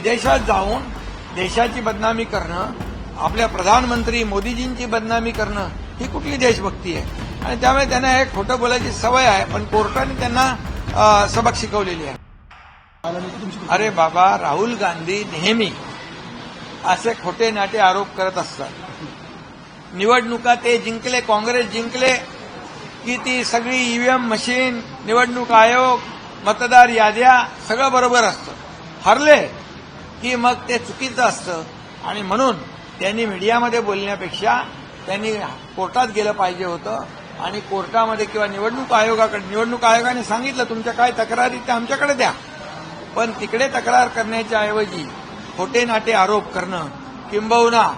विदेशात जाऊन देशाची बदनामी करणं, आपल्या प्रधानमंत्री मोदीजींची बदनामी करणं ही कुठली देशभक्ती आहे? आणि त्यामुळे त्यांना हे खोटं बोलायची सवय आहे, पण कोर्टाने त्यांना सबक शिकवलेली आहे. अरे बाबा, राहुल गांधी नेहमी असे खोटे नाटे आरोप करत असतात. निवडणुका ते जिंकले, काँग्रेस जिंकले की ती सगळी ईव्हीएम मशीन, निवडणूक आयोग, मतदार याद्या सगळं बरोबर असतं. हरले की मग ते चुकीचं असतं. आणि म्हणून त्यांनी मीडियामध्ये बोलण्यापेक्षा त्यांनी कोर्टात गेलं पाहिजे होतं. आणि कोर्टामध्ये किंवा निवडणूक आयोगाने सांगितलं तुमच्या काय तक्रारी त्या आमच्याकडे द्या. पण तिकडे तक्रार करण्याच्या ऐवजी खोटे नाटे आरोप करणं किंबहुना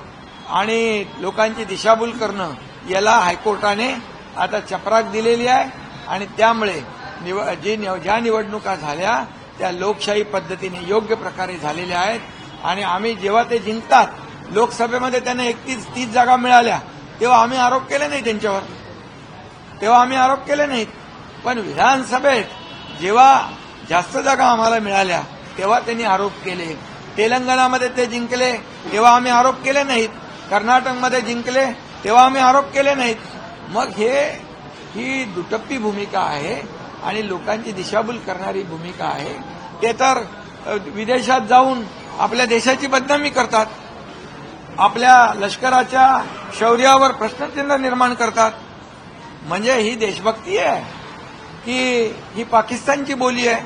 आणि लोकांची दिशाभूल करणं याला हायकोर्टाने आता चपराक दिलेली आहे. आणि त्यामुळे ज्या निवडणुका झाल्या त्या लोकशाही पद्धतीने योग्य प्रकारे झालेल्या आहेत. आणि आम्ही जेव्हा ते जिंकतात, लोकसभेमध्ये त्यांना 31-30 जागा मिळाल्या तेव्हा आम्ही आरोप केले नाही त्यांच्यावर, पण विधानसभेत जेव्हा जास्त जागा आम्हाला मिळाल्या तेव्हा त्यांनी आरोप केले. तेलंगणामध्ये ते जिंकले तेव्हा आम्ही आरोप केले नाहीत. कर्नाटकमध्ये जिंकले तेव्हा आम्ही आरोप केले नाहीत. मग ही दुटप्पी भूमिका आहे आणि लोकांची दिशाभूल करणारी भूमिका आहे. ते तर विदेशात जाऊन आपल्या देशाची बदनामी करतात, आपल्या लष्कराच्या शौर्यावर प्रश्नचिन्ह निर्माण करतात. म्हणजे ही देशभक्ती आहे की ही पाकिस्तानची बोली आहे?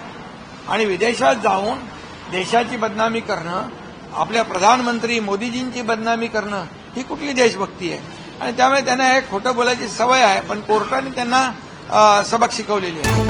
आणि विदेशात जाऊन देशाची बदनामी करणं, आपल्या प्रधानमंत्री मोदीजींची बदनामी करणं ही कुठली देशभक्ती आहे? आणि त्यामुळे त्यांना हे खोटं बोलायची सवय आहे, पण कोर्टाने त्यांना सबक शिकवलेली आहे.